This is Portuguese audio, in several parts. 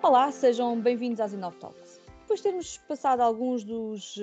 Olá, sejam bem-vindos às Inov Talks. Depois de termos passado alguns dos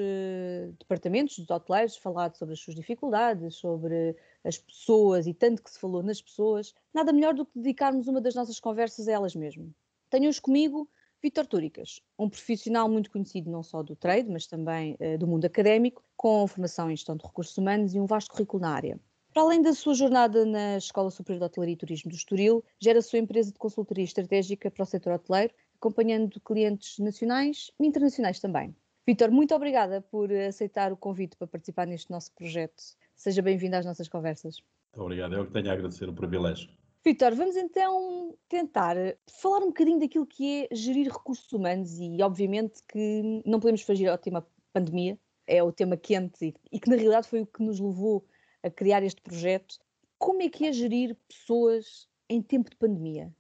departamentos dos hoteleiros, falado sobre as suas dificuldades, sobre as pessoas e tanto que se falou nas pessoas, nada melhor do que dedicarmos uma das nossas conversas a elas mesmo. Tenho hoje comigo Vítor Túricas, um profissional muito conhecido não só do trade, mas também do mundo académico, com formação em gestão de recursos humanos e um vasto currículo na área. Para além da sua jornada na Escola Superior de Hotelaria e Turismo do Estoril, gera a sua empresa de consultoria estratégica para o setor hoteleiro, acompanhando clientes nacionais e internacionais também. Vítor, muito obrigada por aceitar o convite para participar neste nosso projeto. Seja bem-vindo às nossas conversas. Muito obrigado, eu que tenho a agradecer o privilégio. Vítor, vamos então tentar falar um bocadinho daquilo que é gerir recursos humanos e, obviamente, que não podemos fugir ao tema pandemia, é o tema quente e que, na realidade, foi o que nos levou a criar este projeto. Como é que é gerir pessoas em tempo de pandemia?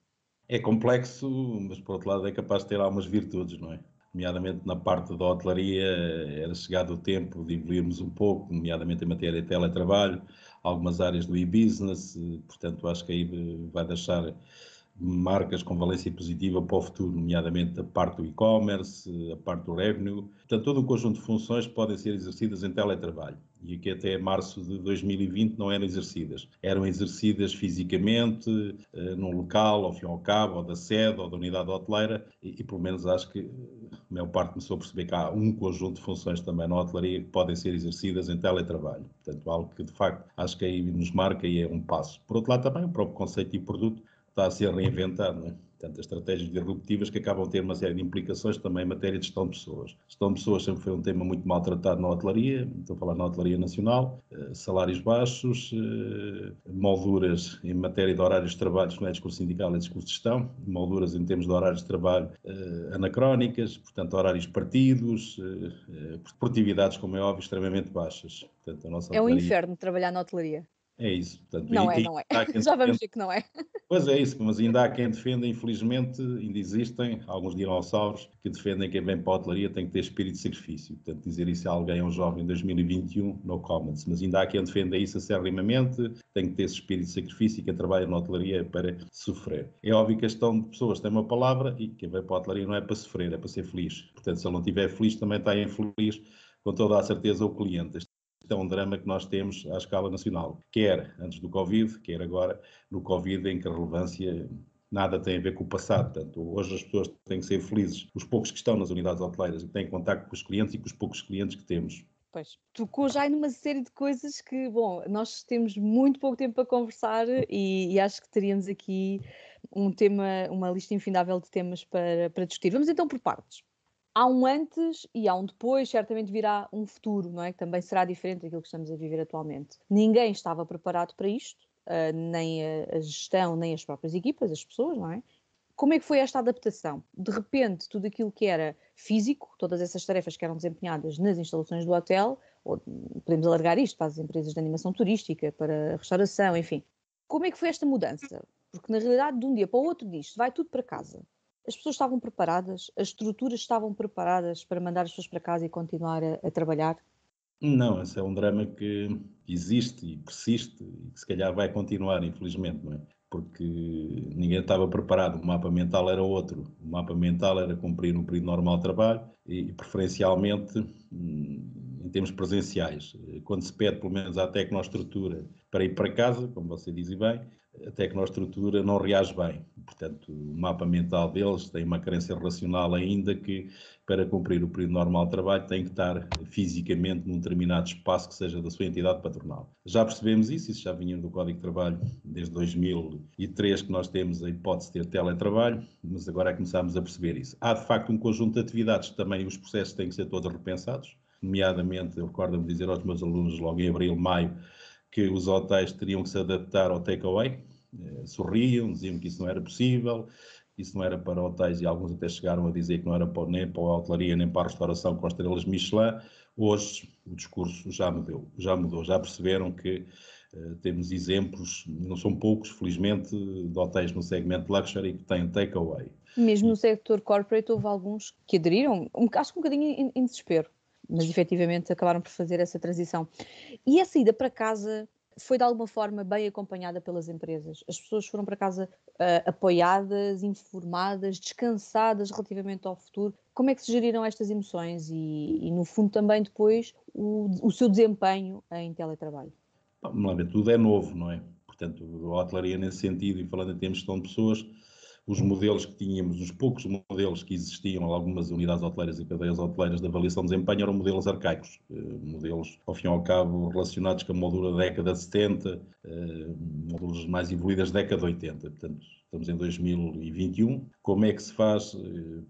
É complexo, mas por outro lado é capaz de ter algumas virtudes, não é? Nomeadamente na parte da hotelaria, era chegado o tempo de evoluirmos um pouco, nomeadamente em matéria de teletrabalho, algumas áreas do e-business, portanto acho que aí vai deixar marcas com valência positiva para o futuro, nomeadamente a parte do e-commerce, a parte do revenue. Portanto, todo um conjunto de funções podem ser exercidas em teletrabalho e que até março de 2020 não eram exercidas. Eram exercidas fisicamente, num local, ao fim e ao cabo, ou da sede, ou da unidade hoteleira, e pelo menos acho que a maior parte começou a perceber que há um conjunto de funções também na hotelaria que podem ser exercidas em teletrabalho. Portanto, algo que de facto acho que aí nos marca e é um passo. Por outro lado também o próprio conceito e produto está a ser reinventado, não é? Portanto, as estratégias disruptivas que acabam a ter uma série de implicações também em matéria de gestão de pessoas. Gestão de pessoas sempre foi um tema muito maltratado na hotelaria, estou a falar na hotelaria nacional, salários baixos, molduras em matéria de horários de trabalho, que não é discurso sindical, é discurso de gestão, molduras em termos de horários de trabalho anacrónicas, portanto, horários partidos, produtividades, como é óbvio, extremamente baixas. Portanto, a nossa É um hotelaria inferno trabalhar na hotelaria. é isso. Portanto, Não é. Já vamos ver que não é. Pois é isso, mas ainda há quem defenda, infelizmente, ainda existem alguns dinossauros que defendem que quem vem para a hotelaria tem que ter espírito de sacrifício. Portanto, dizer isso a alguém, a um jovem em 2021, no comments. Mas ainda há quem defenda isso acerrimamente, tem que ter esse espírito de sacrifício e quem trabalha na hotelaria é para sofrer. É óbvio que a gestão de pessoas tem uma palavra e quem vem para a hotelaria não é para sofrer, é para ser feliz. Portanto, se ele não estiver feliz, também está infeliz, com toda a certeza, o cliente. É um drama que nós temos à escala nacional, quer antes do Covid, quer agora no Covid, em que a relevância nada tem a ver com o passado. Portanto, hoje as pessoas têm que ser felizes, os poucos que estão nas unidades hoteleiras e têm contacto com os clientes e com os poucos clientes que temos. Pois, tocou já numa série de coisas que, bom, nós temos muito pouco tempo para conversar e acho que teríamos aqui um tema, uma lista infindável de temas para discutir. Vamos então por partes. Há um antes e há um depois, certamente virá um futuro, não é? Que também será diferente daquilo que estamos a viver atualmente. Ninguém estava preparado para isto, nem a gestão, nem as próprias equipas, as pessoas, não é? Como é que foi esta adaptação? De repente, tudo aquilo que era físico, todas essas tarefas que eram desempenhadas nas instalações do hotel, ou podemos alargar isto para as empresas de animação turística, para a restauração, enfim. Como é que foi esta mudança? Porque, na realidade, de um dia para o outro disto, vai tudo para casa. As pessoas estavam preparadas? As estruturas estavam preparadas para mandar as pessoas para casa e continuar a trabalhar? Não, esse é um drama que existe e persiste e que se calhar vai continuar, infelizmente, não é? Porque ninguém estava preparado, o mapa mental era outro. O mapa mental era cumprir um período normal de trabalho e preferencialmente em termos presenciais. Quando se pede, pelo menos, à tecnoestrutura para ir para casa, como você diz bem, a tecnoestrutura não reage bem. Portanto, o mapa mental deles tem uma carência relacional ainda que, para cumprir o período normal de trabalho, tem que estar fisicamente num determinado espaço que seja da sua entidade patronal. Já percebemos isso já vinha do Código de Trabalho desde 2003 que nós temos a hipótese de ter teletrabalho, mas agora é que começámos a perceber isso. Há, de facto, um conjunto de atividades que também os processos têm que ser todos repensados, nomeadamente, eu recordo-me dizer aos meus alunos logo em abril, maio, que os hotéis teriam que se adaptar ao takeaway, sorriam, diziam que isso não era possível, isso não era para hotéis e alguns até chegaram a dizer que não era nem para a hotelaria nem para a restauração com as estrelas Michelin. Hoje o discurso já mudou, já perceberam que temos exemplos, não são poucos, felizmente, de hotéis no segmento de luxury que têm takeaway. Mesmo no setor corporate houve alguns que aderiram, acho que um bocadinho em desespero, mas efetivamente acabaram por fazer essa transição. E a saída para casa foi de alguma forma bem acompanhada pelas empresas? As pessoas foram para casa apoiadas, informadas, descansadas relativamente ao futuro? Como é que se geriram estas emoções e no fundo também depois o seu desempenho em teletrabalho? Vamos lá ver, tudo é novo, não é? Portanto, a hotelaria nesse sentido, e falando em termos de gestão de pessoas, os modelos que tínhamos, os poucos modelos que existiam em algumas unidades hoteleiras e cadeias hoteleiras de avaliação de desempenho eram modelos arcaicos, modelos, ao fim e ao cabo, relacionados com a moldura da década de 70, modelos mais evoluídos da década de 80. Portanto, estamos em 2021. Como é que se faz,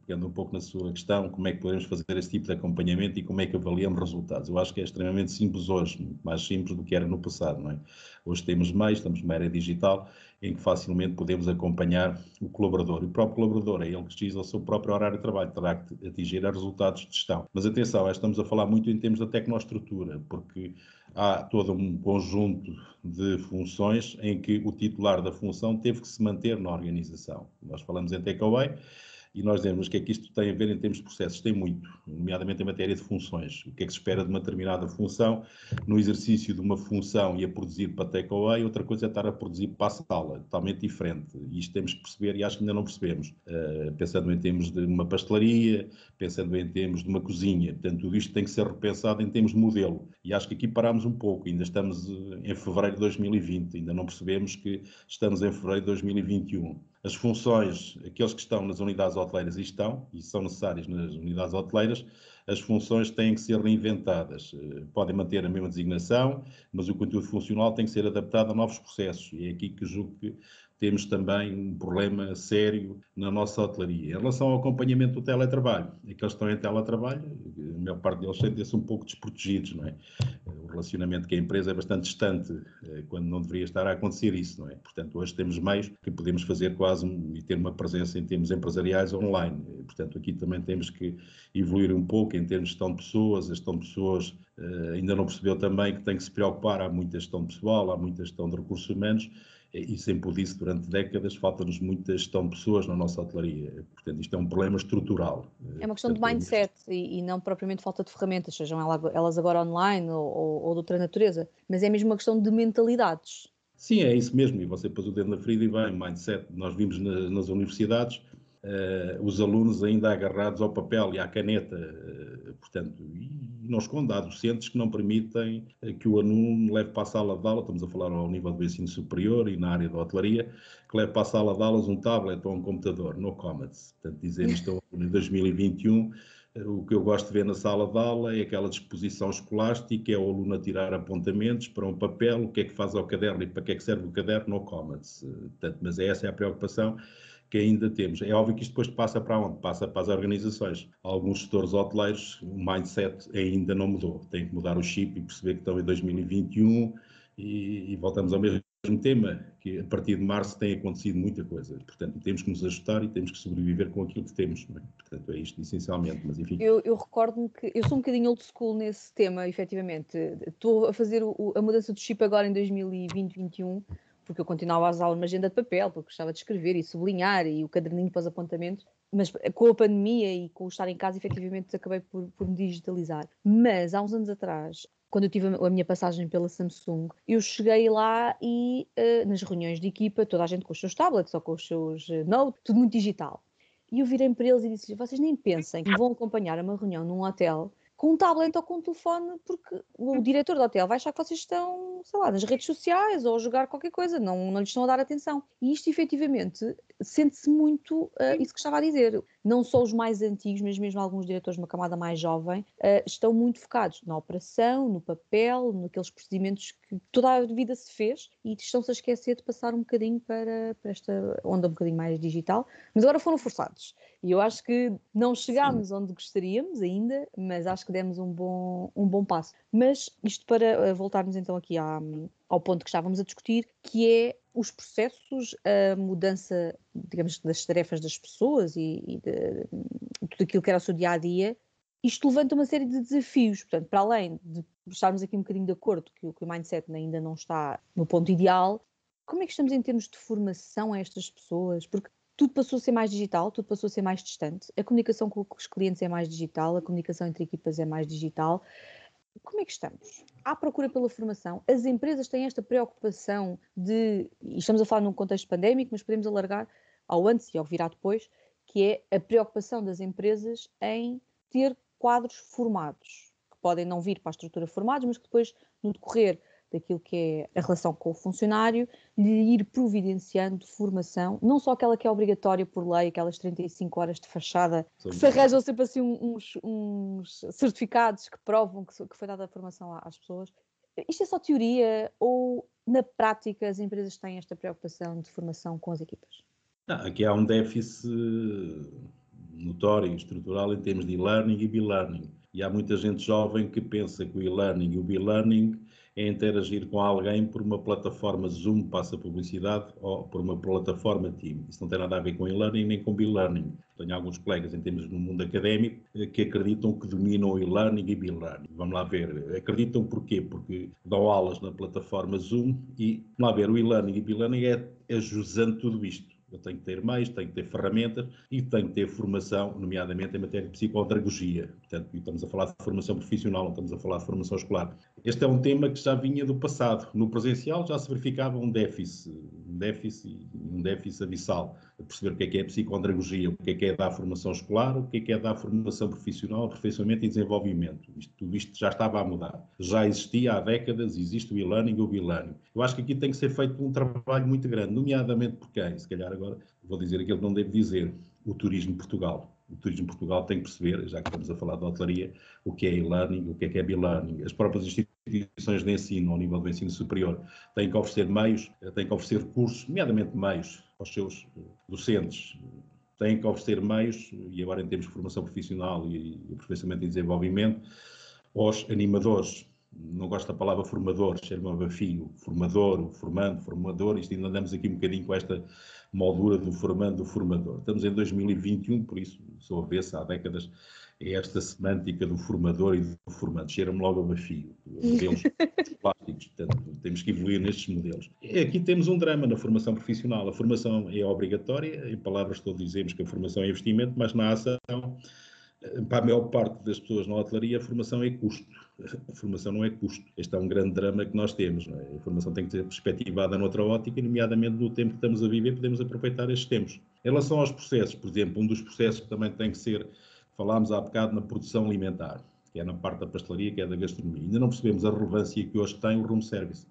pegando um pouco na sua questão, como é que podemos fazer esse tipo de acompanhamento e como é que avaliamos resultados? Eu acho que é extremamente simples hoje, muito mais simples do que era no passado, não é? Hoje temos meios, estamos numa era digital, em que facilmente podemos acompanhar o colaborador. E o próprio colaborador é ele que diz ao seu próprio horário de trabalho, terá que atingir a resultados de gestão. Mas atenção, estamos a falar muito em termos da tecnoestrutura, porque há todo um conjunto de funções em que o titular da função teve que se manter na organização. Nós falamos em takeaway, e nós dizemos o que é que isto tem a ver em termos de processos? Tem muito, nomeadamente em matéria de funções. O que é que se espera de uma determinada função? No exercício de uma função e a produzir para takeaway, outra coisa é estar a produzir para a sala, totalmente diferente. E isto temos que perceber e acho que ainda não percebemos. Pensando em termos de uma pastelaria, pensando em termos de uma cozinha. Portanto, tudo isto tem que ser repensado em termos de modelo. E acho que aqui parámos um pouco. Ainda estamos em fevereiro de 2020. Ainda não percebemos que estamos em fevereiro de 2021. As funções, aqueles que estão nas unidades hoteleiras e são necessárias nas unidades hoteleiras, as funções têm que ser reinventadas. Podem manter a mesma designação, mas o conteúdo funcional tem que ser adaptado a novos processos. E é aqui que julgo que temos também um problema sério na nossa hotelaria. Em relação ao acompanhamento do teletrabalho, aqueles que estão em teletrabalho, a maior parte deles sentem-se um pouco desprotegidos, não é? O relacionamento com a empresa é bastante distante, quando não deveria estar a acontecer isso, não é? Portanto, hoje temos meios que podemos fazer quase e ter uma presença em termos empresariais online. Portanto, aqui também temos que evoluir um pouco em termos de gestão de pessoas. A gestão de pessoas ainda não percebeu também que tem que se preocupar. Há muita gestão pessoal, há muita gestão de recursos humanos, e sempre o disse durante décadas, falta-nos muita gestão de pessoas na nossa hotelaria. Portanto, isto é um problema estrutural. É uma questão de mindset e não propriamente falta de ferramentas, sejam elas agora online ou de outra natureza, mas é mesmo uma questão de mentalidades. Sim, é isso mesmo, e você pôs o dedo na ferida e bem, mindset. Nós vimos nas universidades os alunos ainda agarrados ao papel e à caneta, portanto, e não esconde, há docentes que não permitem que o aluno leve para a sala de aula, estamos a falar ao nível do ensino superior e na área da hotelaria, que leve para a sala de aulas um tablet ou um computador, no comments. Portanto, dizemos isto em 2021, o que eu gosto de ver na sala de aula é aquela disposição escolástica, é o aluno a tirar apontamentos para um papel, o que é que faz ao caderno e para que é que serve o caderno, no comments. Portanto, mas essa é a preocupação que ainda temos. É óbvio que isto depois passa para onde? Passa para as organizações. Alguns gestores hoteleiros, o mindset ainda não mudou. Tem que mudar o chip e perceber que estão em 2021 e voltamos ao mesmo tema, que a partir de março tem acontecido muita coisa. Portanto, temos que nos ajustar e temos que sobreviver com aquilo que temos. Não é? Portanto, é isto essencialmente. Mas, enfim. Eu recordo-me que eu sou um bocadinho old school nesse tema, efetivamente. Estou a fazer a mudança do chip agora em 2020-21, porque eu continuava a usar uma agenda de papel, porque gostava de escrever e sublinhar e o caderninho para os apontamentos. Mas com a pandemia e com o estar em casa, efetivamente acabei por me digitalizar. Mas há uns anos atrás, quando eu tive a minha passagem pela Samsung, eu cheguei lá e nas reuniões de equipa, toda a gente com os seus tablets ou com os seus notes, tudo muito digital. E eu virei para eles e disse-lhes, vocês nem pensem que vão acompanhar uma reunião num hotel com um tablet ou com um telefone, porque o diretor do hotel vai achar que vocês estão, sei lá, nas redes sociais ou a jogar qualquer coisa, não lhes estão a dar atenção. E isto, efetivamente, sente-se muito isso que estava a dizer. Não só os mais antigos, mas mesmo alguns diretores de uma camada mais jovem, estão muito focados na operação, no papel, naqueles procedimentos que toda a vida se fez e estão-se a esquecer de passar um bocadinho para esta onda um bocadinho mais digital, mas agora foram forçados. E eu acho que não chegámos onde gostaríamos ainda, mas acho que demos um bom passo. Mas isto para voltarmos então aqui ao ponto que estávamos a discutir, que é os processos, a mudança, digamos, das tarefas das pessoas e de tudo aquilo que era o seu dia-a-dia. Isto levanta uma série de desafios, portanto, para além de estarmos aqui um bocadinho de acordo que o mindset ainda não está no ponto ideal, como é que estamos em termos de formação a estas pessoas? Porque tudo passou a ser mais digital, tudo passou a ser mais distante, a comunicação com os clientes é mais digital, a comunicação entre equipas é mais digital. Como é que estamos? há procura pela formação, as empresas têm esta preocupação e estamos a falar num contexto pandémico, mas podemos alargar ao antes e ao virar depois, que é a preocupação das empresas em ter quadros formados, que podem não vir para a estrutura formados, mas que depois, no decorrer daquilo que é a relação com o funcionário, lhe ir providenciando formação, não só aquela que é obrigatória por lei, aquelas 35 horas de fachada, que se arranjam sempre assim uns certificados que provam que foi dada a formação às pessoas. Isto é só teoria ou, na prática, as empresas têm esta preocupação de formação com as equipas? Aqui há um déficit notório, estrutural, em termos de e-learning e be-learning. E há muita gente jovem que pensa que o e-learning e o be-learning é interagir com alguém por uma plataforma Zoom, passa publicidade, ou por uma plataforma Team. Isso não tem nada a ver com e-learning nem com be-learning. Tenho alguns colegas em termos no mundo académico que acreditam que dominam o e-learning e be-learning. Vamos lá ver. Acreditam porquê? Porque dão aulas na plataforma Zoom e, vamos lá ver, o e-learning e be-learning é jusante tudo isto. Eu tenho que ter meios, tenho que ter ferramentas e tenho que ter formação, nomeadamente em matéria de psicodragogia. Portanto, estamos a falar de formação profissional, não estamos a falar de formação escolar. Este é um tema que já vinha do passado. No presencial já se verificava um déficit abissal. A perceber o que é psicodragogia, o que é dar formação escolar, o que é dar formação profissional, aperfeiçoamento e desenvolvimento. Tudo isto já estava a mudar. Já existia há décadas, existe o e-learning e o be-learning. Eu acho que aqui tem que ser feito um trabalho muito grande, nomeadamente por quem? Se calhar agora vou dizer aquilo que não devo dizer, o Turismo Portugal. O Turismo Portugal tem que perceber, já que estamos a falar de hotelaria, o que é e-learning, o que é be-learning. As próprias instituições de ensino, ao nível do ensino superior, têm que oferecer meios, têm que oferecer cursos, nomeadamente meios aos seus docentes, têm que oferecer meios, e agora em termos de formação profissional e aperfeiçoamento e desenvolvimento, aos animadores. Não gosto da palavra formador, cheiro-me a bafio. Formador, formando, formador, isto ainda andamos aqui um bocadinho com esta moldura do formando, do formador. Estamos em 2021, por isso sou avesso há décadas, é esta semântica do formador e do formando. Cheira-me logo a bafio. Modelos plásticos, portanto, temos que evoluir nestes modelos. Aqui temos um drama na formação profissional. A formação é obrigatória, em palavras todos dizemos que a formação é investimento, mas na ação, para a maior parte das pessoas na hotelaria, a formação é custo. A formação não é custo. Este é um grande drama que nós temos. Não é? A formação tem que ser perspectivada noutra ótica, nomeadamente no tempo que estamos a viver, podemos aproveitar estes tempos. Em relação aos processos, por exemplo, um dos processos que também tem que ser, falámos há bocado na produção alimentar, que é na parte da pastelaria, que é da gastronomia. Ainda não percebemos a relevância que hoje tem o room service.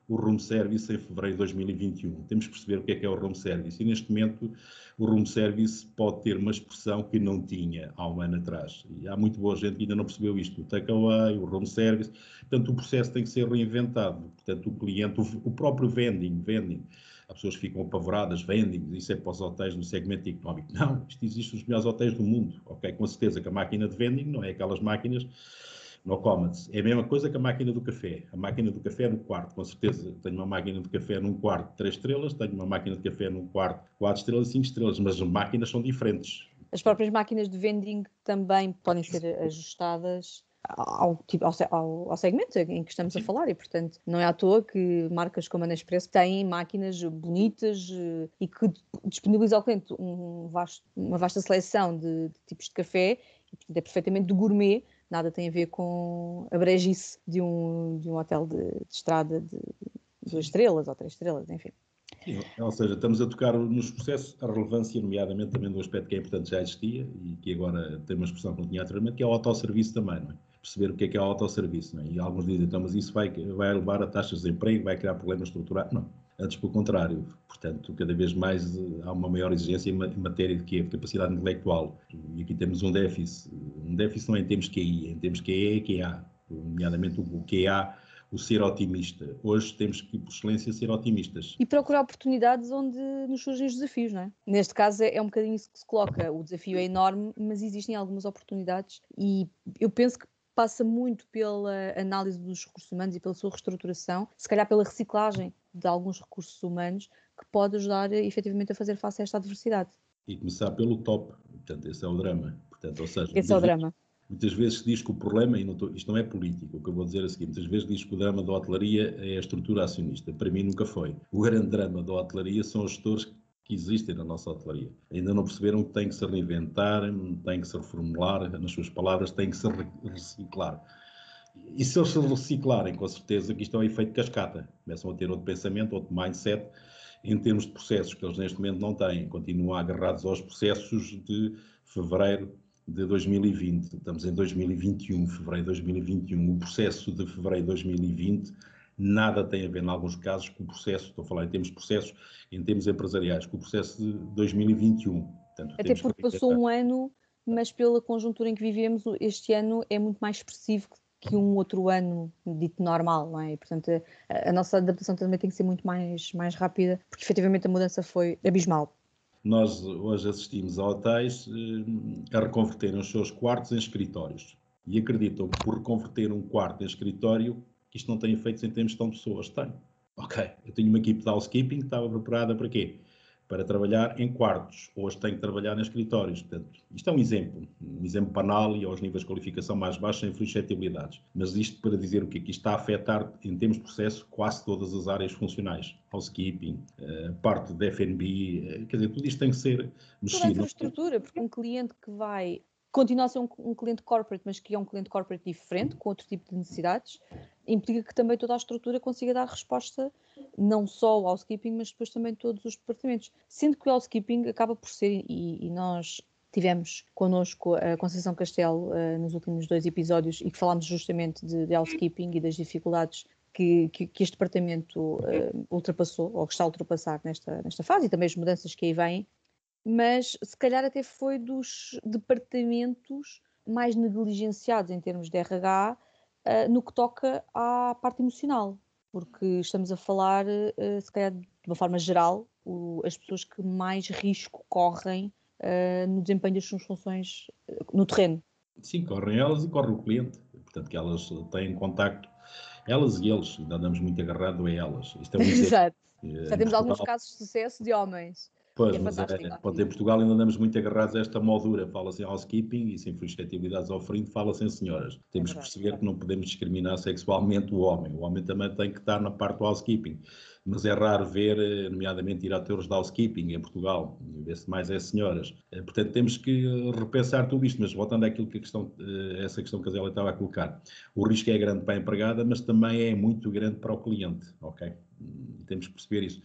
O room service em fevereiro de 2021. Temos que perceber o que é o room service. E neste momento o room service pode ter uma expressão que não tinha há um ano atrás. E há muito boa gente que ainda não percebeu isto. O takeaway, o room service. Portanto, o processo tem que ser reinventado. Portanto, o cliente, o próprio vending. As pessoas ficam apavoradas, vending, isso é para os hotéis no segmento económico. Não, isto existe nos melhores hotéis do mundo. Ok, com certeza que a máquina de vending não é aquelas máquinas no Commons. É a mesma coisa que a máquina do café. A máquina do café é no quarto, com certeza. Tenho uma máquina de café num quarto 3 estrelas, tenho uma máquina de café num quarto 4 estrelas e 5 estrelas, mas as máquinas são diferentes. As próprias máquinas de vending também podem ser ajustadas ao segmento em que estamos a falar e, portanto, não é à toa que marcas como a Nespresso têm máquinas bonitas e que disponibilizam ao cliente uma vasta seleção de tipos de café e, portanto, é perfeitamente de gourmet, nada tem a ver com a brejice de um hotel de estrada de 2 estrelas ou 3 estrelas, enfim. Sim, ou seja, estamos a tocar nos processos a relevância, nomeadamente também do aspecto que é importante, já existia e que agora tem uma expressão que não tinha anteriormente, que é o autosserviço também, não é? Perceber o que é o autosserviço, não é? E alguns dizem, então, mas isso vai levar a taxas de desemprego, vai criar problemas estruturais. Não, antes pelo contrário. Portanto, cada vez mais há uma maior exigência em matéria de capacidade intelectual. E aqui temos um déficit. Um déficit não é em termos de QI, é em termos de QE e QA, nomeadamente o QA, o ser otimista. Hoje temos que, por excelência, ser otimistas. E procurar oportunidades onde nos surgem os desafios, não é? Neste caso é um bocadinho isso que se coloca. O desafio é enorme, mas existem algumas oportunidades e eu penso que passa muito pela análise dos recursos humanos e pela sua reestruturação, se calhar pela reciclagem de alguns recursos humanos que pode ajudar efetivamente a fazer face a esta adversidade. E começar pelo top. Portanto, esse é o drama. Portanto, ou seja, esse é o drama. Muitas vezes se diz que o problema, e isto não é político, o que eu vou dizer é o seguinte, muitas vezes diz que o drama da hotelaria é a estrutura acionista. Para mim nunca foi. O grande drama da hotelaria são os gestores que existem na nossa hotelaria. Ainda não perceberam que têm que se reinventar, têm que se reformular, nas suas palavras, têm que se reciclar. E se eles se reciclarem, com certeza que isto é um efeito cascata. Começam a ter outro pensamento, outro mindset, em termos de processos, que eles neste momento não têm. Continuam agarrados aos processos de fevereiro de 2020. Estamos em 2021, fevereiro de 2021. O processo de fevereiro de 2020 nada tem a ver, em alguns casos, com o processo, estou a falar em termos de processos, em termos empresariais, com o processo de 2021. Portanto, Até porque passou um ano, mas pela conjuntura em que vivemos, este ano é muito mais expressivo que um outro ano dito normal, não é? E, portanto, a nossa adaptação também tem que ser muito mais rápida, porque efetivamente a mudança foi abismal. Nós hoje assistimos a hotéis a reconverterem os seus quartos em escritórios. E acreditam que por reconverter um quarto em escritório, que isto não tem efeitos em termos de gestão de pessoas. Tem. Ok, eu tenho uma equipe de housekeeping que estava preparada para quê? Para trabalhar em quartos. Hoje tenho que trabalhar em escritórios. Portanto, isto é um exemplo banal e aos níveis de qualificação mais baixos sem suscetibilidades. Mas isto para dizer o quê? Que isto está a afetar, em termos de processo, quase todas as áreas funcionais. Housekeeping, parte de F&B, quer dizer, tudo isto tem que ser mexido. Toda a infraestrutura, porque um cliente que vai continua a ser um cliente corporate, mas que é um cliente corporate diferente, com outro tipo de necessidades, implica que também toda a estrutura consiga dar resposta, não só ao housekeeping, mas depois também todos os departamentos. Sendo que o housekeeping acaba por ser, e nós tivemos connosco a Conceição Castelo nos últimos 2 episódios e que falámos justamente de housekeeping e das dificuldades que este departamento ultrapassou, ou que está a ultrapassar nesta fase, e também as mudanças que aí vêm, mas se calhar até foi dos departamentos mais negligenciados em termos de RH no que toca à parte emocional, porque estamos a falar, se calhar de uma forma geral, as pessoas que mais risco correm no desempenho das suas funções no terreno. Sim, correm elas e corre o cliente. Portanto, que elas têm contacto, elas e eles, ainda andamos muito agarrados a elas. Isto é um exemplo. Exato. Já temos alguns casos de sucesso de homens. Pois, É mas fantástico. em Portugal ainda andamos muito agarrados a esta moldura. Fala-se em housekeeping e sem suscetibilidades ao frente, fala-se em senhoras. Temos que perceber que não podemos discriminar sexualmente o homem. O homem também tem que estar na parte do housekeeping. Mas é raro ver, nomeadamente, diretores de housekeeping em Portugal. Vê-se mais é senhoras. Portanto, temos que repensar tudo isto. Mas voltando àquilo que essa questão que a Zélia estava a colocar. O risco é grande para a empregada, mas também é muito grande para o cliente. Ok? Temos que perceber isso.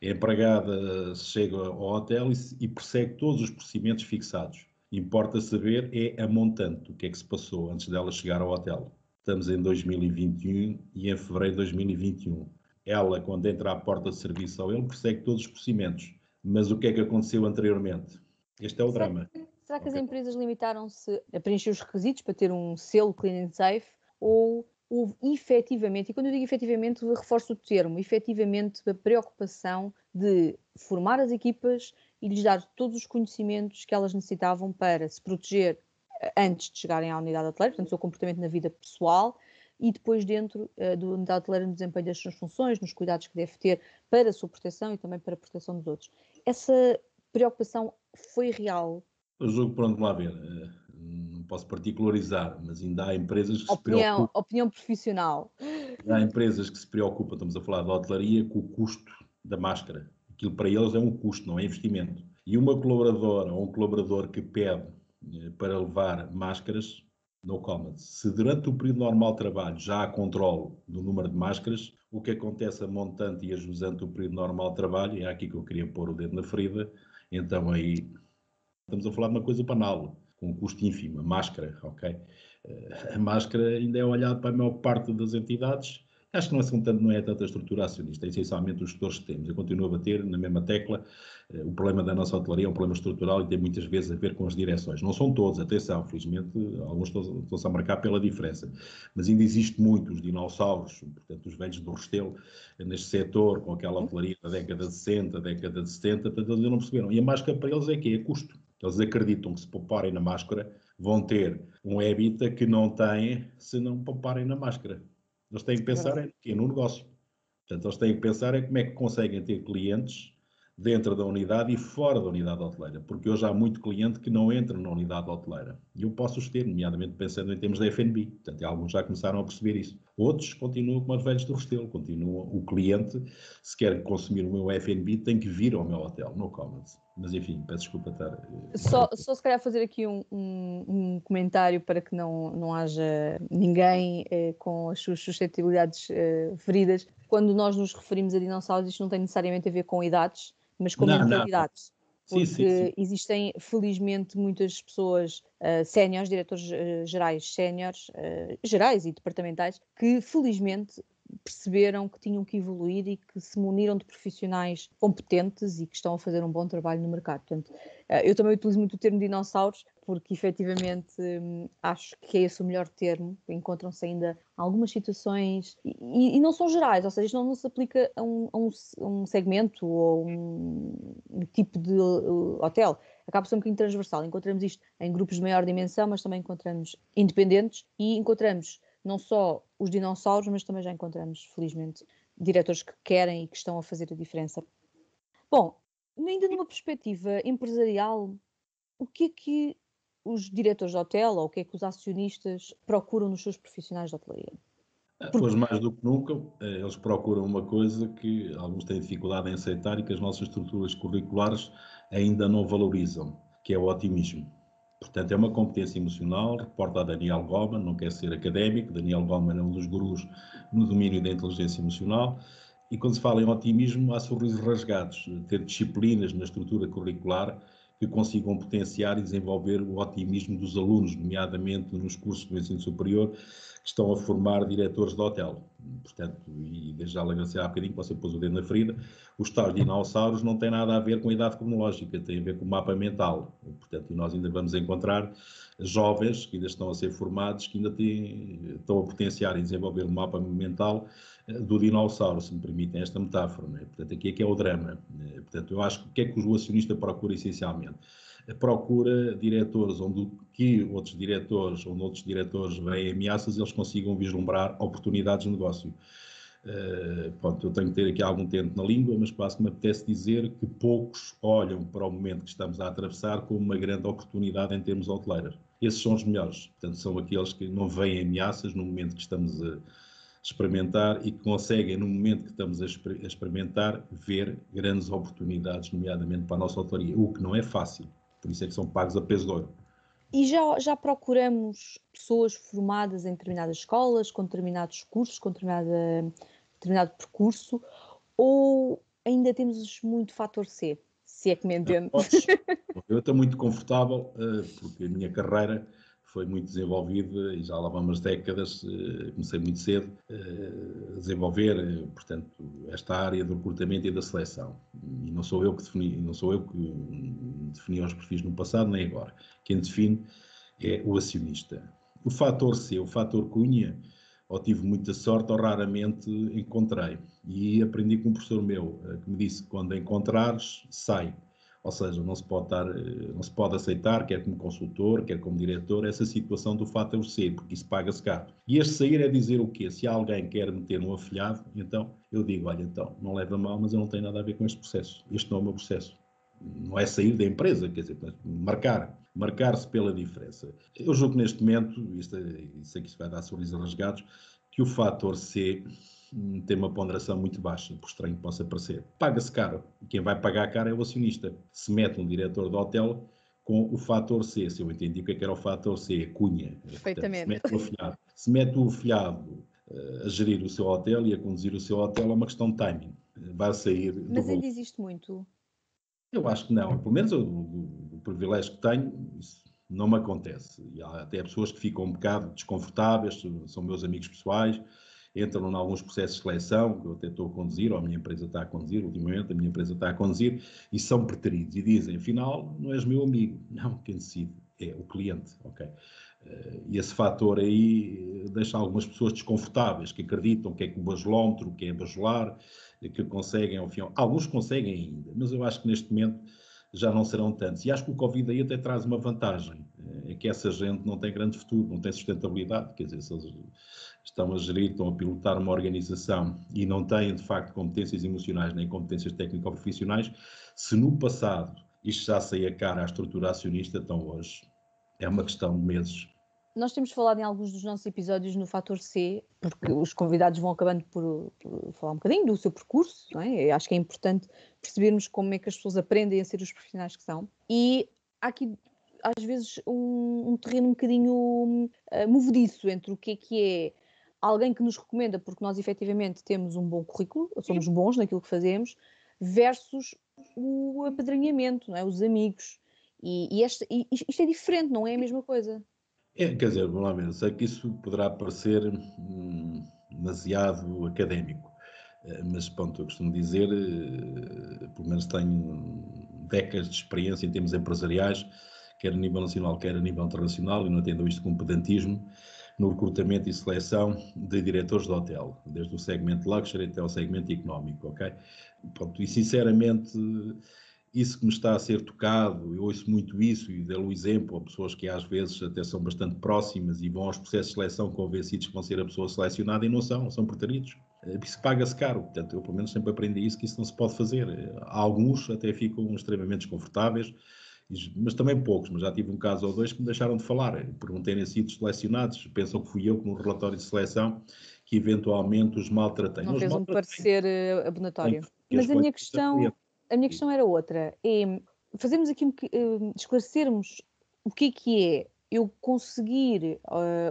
A empregada chega ao hotel e persegue todos os procedimentos fixados. Importa saber é a montante, o que é que se passou antes dela chegar ao hotel. Estamos em 2021 e em fevereiro de 2021. Ela, quando entra à porta de serviço ao ele, persegue todos os procedimentos. Mas o que é que aconteceu anteriormente? Este é o drama. Será que as empresas limitaram-se a preencher os requisitos para ter um selo Clean and Safe ou houve efetivamente, e quando eu digo efetivamente, reforço o termo, efetivamente a preocupação de formar as equipas e lhes dar todos os conhecimentos que elas necessitavam para se proteger antes de chegarem à unidade hoteleira, portanto, o seu comportamento na vida pessoal e depois dentro da unidade hoteleira no desempenho das suas funções, nos cuidados que deve ter para a sua proteção e também para a proteção dos outros. Essa preocupação foi real? Eu julgo, pronto, lá ver, não posso particularizar, mas ainda há empresas que se preocupam. Opinião profissional. Há empresas que se preocupam, estamos a falar da hotelaria, com o custo da máscara. Aquilo para eles é um custo, não é investimento. E uma colaboradora ou um colaborador que pede para levar máscaras, no comment. Se durante o período normal de trabalho já há controle do número de máscaras, o que acontece a montante e a jusante do período normal de trabalho, e é aqui que eu queria pôr o dedo na ferida, então aí estamos a falar de uma coisa banal, com um custo ínfimo, a máscara, ok? A máscara ainda é olhada para a maior parte das entidades. Acho que não é tanta estrutura acionista, é essencialmente os gestores que temos. Eu continuo a bater na mesma tecla. O problema da nossa hotelaria é um problema estrutural e tem muitas vezes a ver com as direções. Não são todos, atenção, felizmente, alguns estão-se a marcar pela diferença. Mas ainda existe muito os dinossauros, portanto, os velhos do Restelo, neste setor, com aquela hotelaria da década de 60, década de 70, portanto, eles não perceberam. E a máscara para eles é que é custo. Eles acreditam que se pouparem na máscara, vão ter um EBITDA que não têm se não pouparem na máscara. Eles têm que pensar no negócio. Portanto, eles têm que pensar como é que conseguem ter clientes dentro da unidade e fora da unidade hoteleira, porque hoje há muito cliente que não entra na unidade hoteleira. E eu posso os ter, nomeadamente pensando em termos da F&B. Portanto, alguns já começaram a perceber isso. Outros continuam como os velhos do Restelo. Continuam o cliente, se quer consumir o meu F&B, tem que vir ao meu hotel, no Commons. Mas enfim, peço desculpa estar... Só se calhar fazer aqui um comentário para que não haja ninguém com as suas suscetibilidades feridas. Quando nós nos referimos a dinossauros, isto não tem necessariamente a ver com idades, mas com mentalidades. Porque sim. existem, felizmente, muitas pessoas séniores, diretores gerais séniores, gerais e departamentais, que felizmente perceberam que tinham que evoluir e que se muniram de profissionais competentes e que estão a fazer um bom trabalho no mercado. Portanto, eu também utilizo muito o termo dinossauros porque efetivamente acho que é esse o melhor termo. Encontram-se ainda algumas situações e não são gerais, ou seja, isto não se aplica a um segmento ou um tipo de hotel. Acaba por ser um bocadinho transversal. Encontramos isto em grupos de maior dimensão, mas também encontramos independentes e encontramos não só os dinossauros, mas também já encontramos, felizmente, diretores que querem e que estão a fazer a diferença. Bom, ainda numa perspectiva empresarial, o que é que os diretores de hotel ou o que é que os acionistas procuram nos seus profissionais de hotelaria? Hoje, mais do que nunca, eles procuram uma coisa que alguns têm dificuldade em aceitar e que as nossas estruturas curriculares ainda não valorizam, que é o otimismo. Portanto, é uma competência emocional, reporta a Daniel Goleman, não quer ser académico, Daniel Goleman é um dos gurus no domínio da inteligência emocional, e quando se fala em otimismo, há sorrisos rasgados, ter disciplinas na estrutura curricular que consigam potenciar e desenvolver o otimismo dos alunos, nomeadamente nos cursos do ensino superior, que estão a formar diretores de hotel. Portanto, e desde já agradecer há bocadinho que você pôs o dedo na ferida, os tais dinossauros não têm nada a ver com a idade cronológica, tem a ver com o mapa mental. Portanto, nós ainda vamos encontrar jovens que ainda estão a ser formados, que ainda estão a potenciar e desenvolver o mapa mental do dinossauro, se me permitem esta metáfora. Não é? Portanto, aqui é que é o drama. Portanto, eu acho que o que é que o acionista procura essencialmente? Procura diretores onde outros diretores veem ameaças, eles consigam vislumbrar oportunidades de negócio. Pronto, eu tenho que ter aqui algum tempo na língua, mas quase que me apetece dizer que poucos olham para o momento que estamos a atravessar como uma grande oportunidade em termos hoteleiros. Esses são os melhores, portanto, são aqueles que não veem ameaças no momento que estamos a experimentar e que conseguem, no momento que estamos a experimentar, ver grandes oportunidades, nomeadamente para a nossa hotelaria, o que não é fácil, por isso é que são pagos a peso de ouro. E já procuramos pessoas formadas em determinadas escolas, com determinados cursos, com determinado percurso, ou ainda temos muito fator C, se é que me entende? Eu estou muito confortável, porque a minha carreira foi muito desenvolvida e já lá vamos décadas, comecei muito cedo a desenvolver, portanto, esta área do recrutamento e da seleção. E não sou eu que defini os perfis no passado nem agora. Quem define é o acionista. O fator C, o fator cunha, ou tive muita sorte ou raramente encontrei. E aprendi com um professor meu que me disse que quando encontrares, sai. Ou seja, não se pode aceitar, quer como consultor, quer como diretor, essa situação do fator C, porque isso paga-se caro. E este sair é dizer o quê? Se alguém quer meter um afilhado, então eu digo, olha, então, não leva mal, mas eu não tenho nada a ver com este processo. Este não é o meu processo. Não é sair da empresa, quer dizer, marcar-se pela diferença. Eu julgo que neste momento, sei que isso vai dar sorrisos rasgados, que o fator C tem uma ponderação muito baixa, por estranho que possa parecer. Paga-se caro. Quem vai pagar caro é o acionista. Se mete um diretor de hotel com o fator C, se eu entendi o que era o fator C, a cunha. Perfeitamente. Portanto, se mete o afilhado a gerir o seu hotel e a conduzir o seu hotel, é uma questão de timing. Vai sair do Mas bolo. ainda existe muito? Eu acho que não. Pelo menos o privilégio que tenho, isso não me acontece. E há até pessoas que ficam um bocado desconfortáveis, são meus amigos pessoais, entram em alguns processos de seleção, que eu até estou a conduzir, ou a minha empresa está a conduzir, ultimamente a minha empresa está a conduzir, e são preteridos e dizem, afinal, não és meu amigo. Não, quem decide é o cliente, ok? E esse fator aí deixa algumas pessoas desconfortáveis, que acreditam que é com o bajulómetro, que é bajular, que conseguem, ao fim, alguns conseguem ainda, mas eu acho que neste momento já não serão tantos. E acho que o Covid aí até traz uma vantagem, é que essa gente não tem grande futuro, não tem sustentabilidade, quer dizer, se eles estão a gerir, estão a pilotar uma organização e não têm, de facto, competências emocionais nem competências técnico-profissionais, se no passado isto já saía cara à estrutura acionista, então hoje é uma questão de meses. Nós temos falado em alguns dos nossos episódios no Fator C, porque os convidados vão acabando por falar um bocadinho do seu percurso, não é? Eu acho que é importante percebermos como é que as pessoas aprendem a ser os profissionais que são. E há aqui, às vezes, um terreno um bocadinho movediço entre o que é alguém que nos recomenda porque nós efetivamente temos um bom currículo, somos bons naquilo que fazemos, versus o apadrinhamento, não é? Os amigos. E isto é diferente, não é a mesma coisa. Quer dizer, vamos lá ver, sei que isso poderá parecer demasiado académico, mas pronto, eu costumo dizer, pelo menos tenho décadas de experiência em termos empresariais, quer a nível nacional, quer a nível internacional, e não entendo isto como pedantismo, no recrutamento e seleção de diretores de hotel, desde o segmento luxury até o segmento económico, ok? Pronto, e sinceramente, isso que me está a ser tocado, eu ouço muito isso e dou o exemplo a pessoas que às vezes até são bastante próximas e vão aos processos de seleção convencidos que vão ser a pessoa selecionada e não são preteridos. Isso paga-se caro, portanto, eu pelo menos sempre aprendi isso, que isso não se pode fazer. Alguns até ficam extremamente desconfortáveis, mas também poucos, mas já tive um caso ou dois que me deixaram de falar, por não terem sido selecionados, pensam que fui eu que no relatório de seleção que eventualmente os maltratei. Não fez um parecer abonatório. Mas a minha questão era outra, é fazermos aqui esclarecermos o que é eu conseguir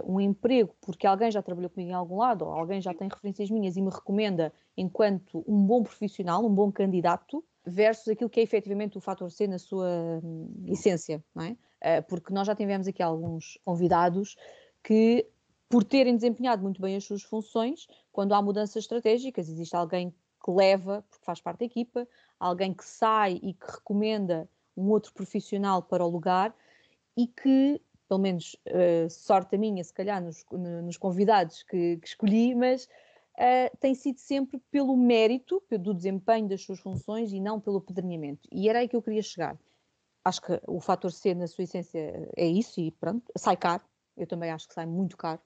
um emprego porque alguém já trabalhou comigo em algum lado, ou alguém já tem referências minhas e me recomenda enquanto um bom profissional, um bom candidato, versus aquilo que é efetivamente o fator C na sua essência, não é? Porque nós já tivemos aqui alguns convidados que, por terem desempenhado muito bem as suas funções, quando há mudanças estratégicas, existe alguém que leva, porque faz parte da equipa, alguém que sai e que recomenda um outro profissional para o lugar e que, pelo menos sorte a minha, se calhar nos convidados que escolhi, mas tem sido sempre pelo mérito do desempenho das suas funções e não pelo apedrinhamento. E era aí que eu queria chegar. Acho que o fator C, na sua essência, é isso e pronto, sai caro. Eu também acho que sai muito caro.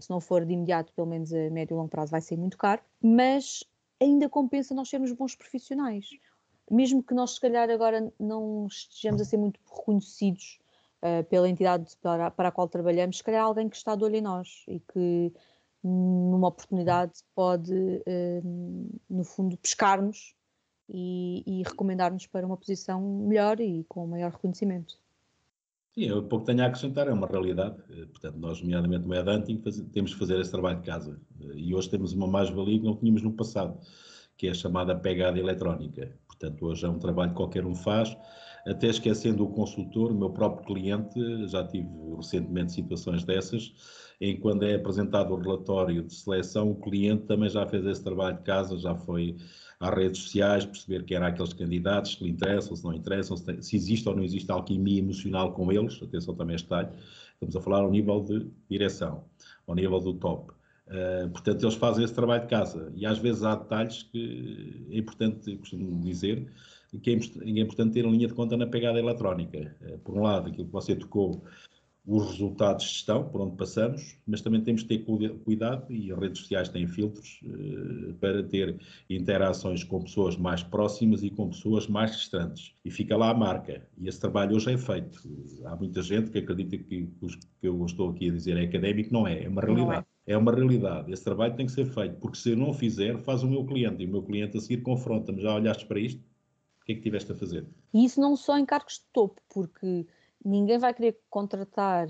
Se não for de imediato, pelo menos a médio e longo prazo, vai ser muito caro. Mas ainda compensa nós sermos bons profissionais. Mesmo que nós, se calhar, agora não estejamos a ser muito reconhecidos pela entidade para a qual trabalhamos, se calhar alguém que está de olho em nós e que, numa oportunidade, pode, no fundo, pescar-nos e recomendar-nos para uma posição melhor e com maior reconhecimento. Sim, eu pouco tenho a acrescentar, é uma realidade. Portanto, nós, nomeadamente no Headhunting, temos de fazer esse trabalho de casa. E hoje temos uma mais-valia que não tínhamos no passado, que é a chamada pegada eletrónica. Portanto, hoje é um trabalho que qualquer um faz, até esquecendo o consultor, o meu próprio cliente, já tive recentemente situações dessas, em que quando é apresentado o relatório de seleção, o cliente também já fez esse trabalho de casa, já foi às redes sociais, perceber quem eram aqueles candidatos, se lhe interessam, se não interessam, se existe ou não existe alquimia emocional com eles, atenção também a este detalhe, estamos a falar ao nível de direção, ao nível do top. Portanto, eles fazem esse trabalho de casa e às vezes há detalhes que é importante, costumo dizer, que é importante ter a linha de conta na pegada eletrónica. Por um lado, aquilo que você tocou, os resultados estão por onde passamos, mas também temos de ter cuidado, e as redes sociais têm filtros para ter interações com pessoas mais próximas e com pessoas mais distantes. E fica lá a marca. E esse trabalho hoje é feito. Há muita gente que acredita que o que eu estou aqui a dizer é académico, não é, é uma realidade. É uma realidade. Esse trabalho tem que ser feito, porque se eu não o fizer, faz o meu cliente, e o meu cliente a seguir confronta-me. Já olhaste para isto? O que é que tiveste a fazer? E isso não só em cargos de topo, porque ninguém vai querer contratar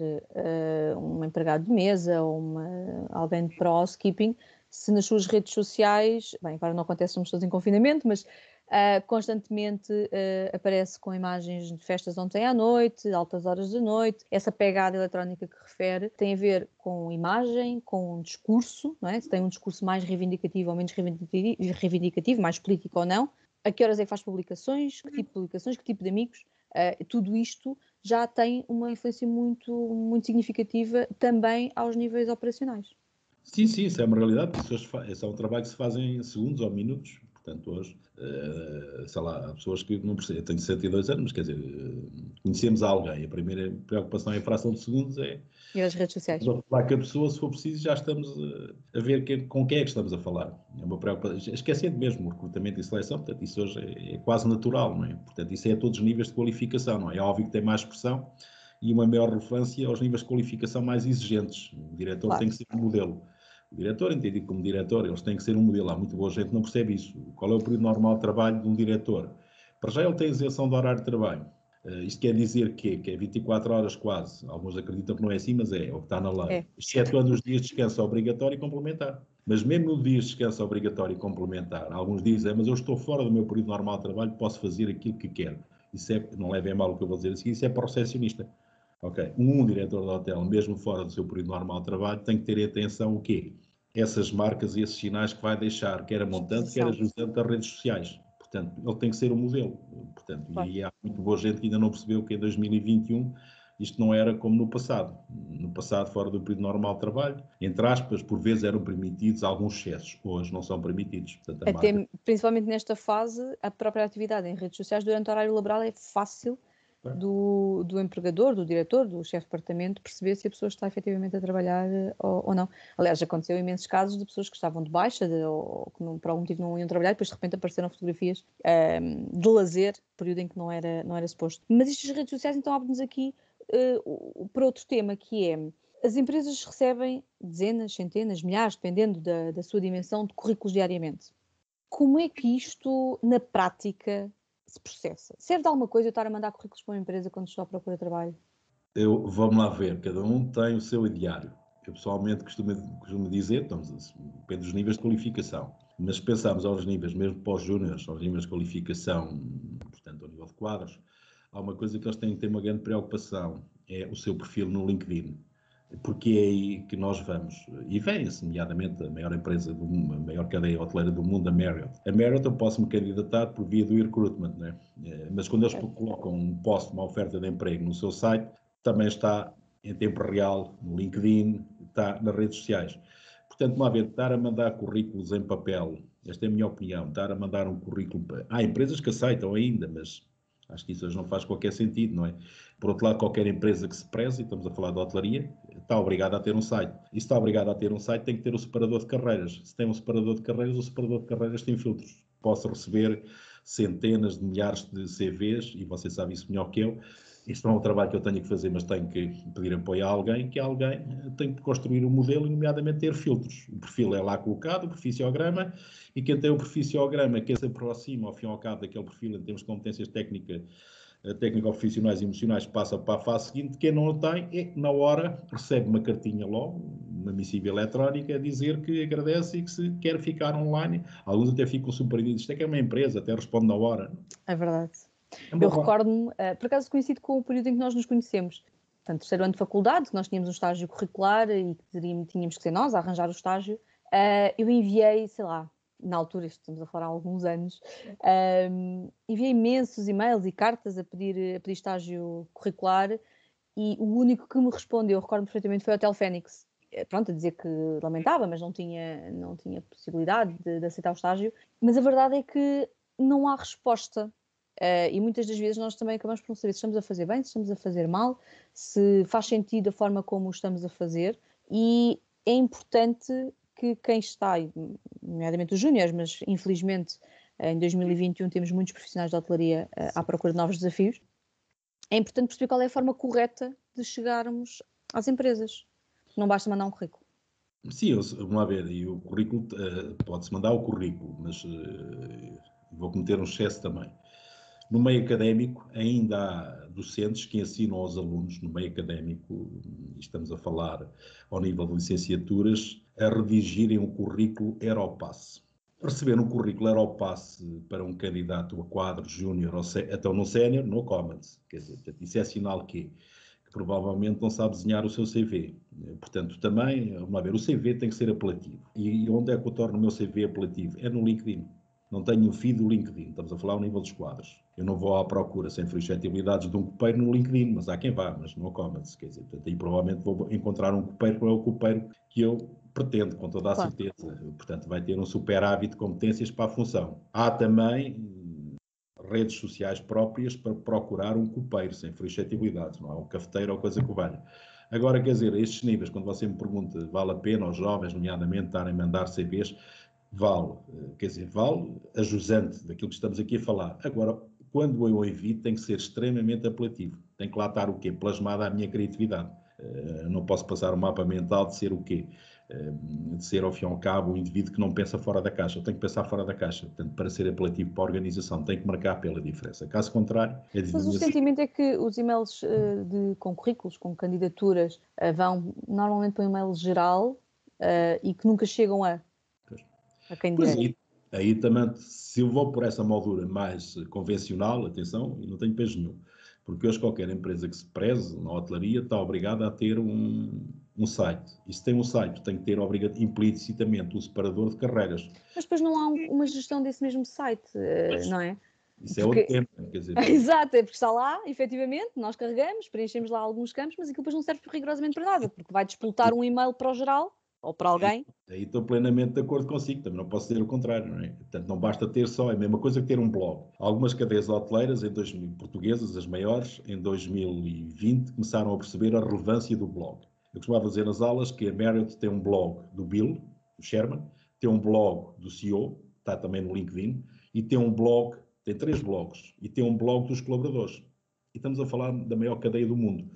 um empregado de mesa ou alguém para o housekeeping se nas suas redes sociais, bem, agora não acontece, somos todos em confinamento, mas constantemente aparece com imagens de festas ontem à noite, altas horas da noite. Essa pegada eletrónica que refere tem a ver com imagem, com discurso, não é? Se tem um discurso mais reivindicativo ou menos reivindicativo, mais político ou não. A que horas é que faz publicações, que tipo de publicações, que tipo de amigos, tudo isto já tem uma influência muito, muito significativa também aos níveis operacionais. Sim, isso é uma realidade, esse é um trabalho que se faz em segundos ou minutos. Portanto, hoje, sei lá, há pessoas que não precisam. Eu tenho 62 anos, mas quer dizer, conhecemos alguém. A primeira preocupação em fração de segundos é. E as redes sociais. Falar com a pessoa, se for preciso, já estamos a ver com quem é que estamos a falar. É uma preocupação. Esquecendo mesmo o recrutamento e seleção, portanto, isso hoje é quase natural, não é? Portanto, isso é a todos os níveis de qualificação, não é? É óbvio que tem mais pressão e uma maior relevância aos níveis de qualificação mais exigentes. O diretor Claro. tem que ser um modelo. O diretor, entendido como diretor, eles têm que ser um modelo. Há muito boa gente que não percebe isso. Qual é o período normal de trabalho de um diretor? Para já ele tem isenção de horário de trabalho. Isto quer dizer que é 24 horas quase. Alguns acreditam que não é assim, mas é o que está na lei. Excetuando os dias de descanso obrigatório e complementar. Mas mesmo no dia de descanso obrigatório e complementar, alguns dizem, mas eu estou fora do meu período normal de trabalho, posso fazer aquilo que quero. Isso é, não levem a mal o que eu vou dizer assim, isso é para o recepcionista. Ok, um diretor de hotel, mesmo fora do seu período normal de trabalho, tem que ter atenção o quê? Essas marcas e esses sinais que vai deixar, quer a montante, quer a jusante das redes sociais. Portanto, ele tem que ser o modelo. Portanto, claro. E aí há muito boa gente que ainda não percebeu que em 2021 isto não era como no passado. No passado, fora do período normal de trabalho, entre aspas, por vezes eram permitidos alguns excessos. Hoje não são permitidos. Portanto, até, marca... Principalmente nesta fase, a própria atividade em redes sociais durante o horário laboral é fácil do empregador, do diretor, do chefe de departamento, perceber se a pessoa está efetivamente a trabalhar ou não. Aliás, aconteceu imensos casos de pessoas que estavam de baixa ou que por algum motivo não iam trabalhar, depois de repente apareceram fotografias de lazer, período em que não era suposto. Mas estas redes sociais então abrem-nos aqui para outro tema, que é: as empresas recebem dezenas, centenas, milhares, dependendo da sua dimensão, de currículos diariamente. Como é que isto, na prática, se processa? Serve de alguma coisa eu estar a mandar currículos para uma empresa quando estou à procura de trabalho? Vamos lá ver, cada um tem o seu ideário. Eu pessoalmente costumo dizer, depende dos níveis de qualificação, mas se pensarmos aos níveis, mesmo para os júniores, aos níveis de qualificação, portanto, ao nível de quadros, há uma coisa que eles têm que ter uma grande preocupação, é o seu perfil no LinkedIn. Porque é aí que nós vamos. E vem-se, nomeadamente, a maior empresa do mundo, a maior cadeia hoteleira do mundo, a Marriott. A Marriott eu posso me candidatar por via do recruitment, né? Mas quando eles colocam um post, uma oferta de emprego no seu site, também está em tempo real, no LinkedIn, está nas redes sociais. Portanto, não há a ver, estar a mandar currículos em papel, esta é a minha opinião, estar a mandar um currículo... Há empresas que aceitam ainda, mas acho que isso hoje não faz qualquer sentido, não é? Por outro lado, qualquer empresa que se preze, e estamos a falar de hotelaria, está obrigada a ter um site. E se está obrigada a ter um site, tem que ter o separador de carreiras. Se tem um separador de carreiras, o separador de carreiras tem filtros. Posso receber centenas de milhares de CVs, e você sabe isso melhor que eu. Isto não é um trabalho que eu tenho que fazer, mas tenho que pedir apoio a alguém, que alguém tem que construir um modelo e, nomeadamente, ter filtros. O perfil é lá colocado, o proficiograma, e quem tem o proficiograma, que se aproxima, ao fim e ao cabo, daquele perfil em termos de competências técnico-profissionais e emocionais, passa para a fase seguinte. Quem não o tem, na hora, recebe uma cartinha logo, uma missiva eletrónica, a dizer que agradece e que se quer ficar online. Alguns até ficam surpreendidos. Isto é que é uma empresa, até responde na hora. É verdade. Eu recordo-me, por acaso coincido com o período em que nós nos conhecemos. Portanto, terceiro ano de faculdade, que nós tínhamos um estágio curricular e que tínhamos que ser nós a arranjar o estágio. Eu enviei, sei lá, na altura, estamos a falar há alguns anos, enviei imensos e-mails e cartas a pedir estágio curricular, e o único que me respondeu, recordo-me perfeitamente, foi o Hotel Fênix. Pronto, a dizer que lamentava, mas não tinha possibilidade de aceitar o estágio. Mas a verdade é que não há resposta. E muitas das vezes nós também acabamos por não saber se estamos a fazer bem, se estamos a fazer mal, se faz sentido a forma como o estamos a fazer. E é importante que quem está, nomeadamente os júniores, mas infelizmente em 2021 temos muitos profissionais de hotelaria à procura de novos desafios, é importante perceber qual é a forma correta de chegarmos às empresas. Não basta mandar um currículo. Sim, vamos lá ver, e o currículo, pode-se mandar o currículo, mas vou cometer um excesso também. No meio académico, ainda há docentes que ensinam aos alunos, no meio académico, estamos a falar ao nível de licenciaturas, a redigirem um currículo Aeropass. Receber um currículo Aeropass para um candidato a quadro, júnior ou até no sénior, no comments. Quer dizer, isso é sinal que provavelmente não sabe desenhar o seu CV. Portanto, também, vamos ver, o CV tem que ser apelativo. E onde é que eu torno o meu CV apelativo? É no LinkedIn. Não tenho o feed do LinkedIn, estamos a falar ao nível dos quadros. Eu não vou à procura sem suscetibilidades de um copeiro no LinkedIn, mas há quem vá, mas no comments. Quer dizer, portanto, aí provavelmente vou encontrar um copeiro que não é o copeiro que eu pretendo, com toda a certeza. Portanto, vai ter um superávit de competências para a função. Há também redes sociais próprias para procurar um copeiro, sem suscetibilidades, não é um cafeteiro ou coisa que valha. Agora, quer dizer, a estes níveis, quando você me pergunta, vale a pena aos jovens, nomeadamente, estarem a mandar CVs, vale, quer dizer, vale a jusante daquilo que estamos aqui a falar. Agora, quando eu envio, tem que ser extremamente apelativo. Tem que lá estar o quê? Plasmada a minha criatividade. Não posso passar um mapa mental de ser o quê? De ser, ao fim e ao cabo, um indivíduo que não pensa fora da caixa. Eu tenho que pensar fora da caixa. Portanto, para ser apelativo para a organização, tem que marcar pela diferença. Caso contrário, Mas o sentimento é que os e-mails com currículos, com candidaturas, vão normalmente para um e-mail geral e que nunca chegam a quem dirige. Aí também, se eu vou por essa moldura mais convencional, atenção, e não tenho peso nenhum, porque hoje qualquer empresa que se preze na hotelaria está obrigada a ter um site. E se tem um site, tem que ter implicitamente um separador de carreiras. Mas depois não há uma gestão desse mesmo site, não é? Isso é outro tema, quer dizer... Exato, é porque está lá, efetivamente, nós carregamos, preenchemos lá alguns campos, mas aquilo depois não serve rigorosamente para nada, porque vai disputar um e-mail para o geral, ou para alguém. Aí estou plenamente de acordo consigo, também não posso dizer o contrário, não é? Portanto, não basta ter só, é a mesma coisa que ter um blog. Algumas cadeias hoteleiras, portuguesas, as maiores, em 2020, começaram a perceber a relevância do blog. Eu costumava dizer nas aulas que a Marriott tem um blog do Bill, do Sherman, tem um blog do CEO, está também no LinkedIn, e tem um blog, tem 3 blogs, e tem um blog dos colaboradores. E estamos a falar da maior cadeia do mundo.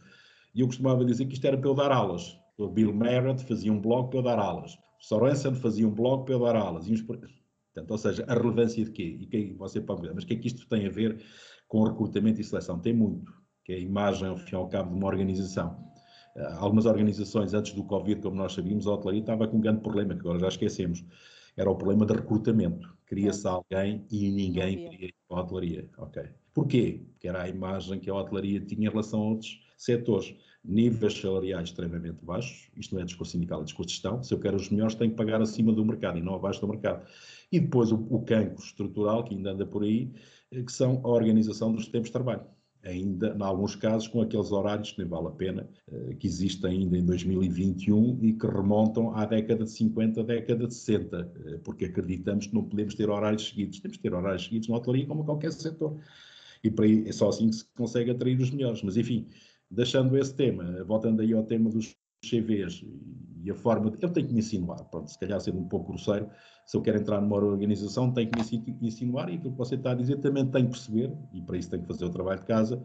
E eu costumava dizer que isto era para eu dar aulas. O Bill Marriott fazia um blog para eu dar aulas. O Sorensen fazia um blog para eu dar aulas. Portanto, ou seja, a relevância de quê? E que você pode ver, mas o que é que isto tem a ver com recrutamento e seleção? Tem muito, que é a imagem, ao fim e ao cabo, de uma organização. Algumas organizações, antes do Covid, como nós sabíamos, a hotelaria estava com um grande problema, que agora já esquecemos. Era o problema de recrutamento. Queria-se alguém e ninguém queria ir para a hotelaria. Okay. Porquê? Porque era a imagem que a hotelaria tinha em relação a outros setores. Níveis salariais extremamente baixos, isto não é discurso sindical, é discurso de gestão. Se eu quero os melhores, tenho que pagar acima do mercado e não abaixo do mercado. E depois o cancro estrutural, que ainda anda por aí, que são a organização dos tempos de trabalho. Ainda, em alguns casos, com aqueles horários que nem vale a pena, que existem ainda em 2021 e que remontam à década de 50, década de 60, porque acreditamos que não podemos ter horários seguidos. Temos que ter horários seguidos na hotelaria como qualquer setor. E para aí, é só assim que se consegue atrair os melhores. Mas, enfim, deixando esse tema, voltando aí ao tema dos CVs e a forma de... Eu tenho que me insinuar, pronto, se calhar sendo um pouco grosseiro, se eu quero entrar numa organização, tenho que me insinuar e aquilo que você está a dizer também tenho que perceber, e para isso tenho que fazer o trabalho de casa,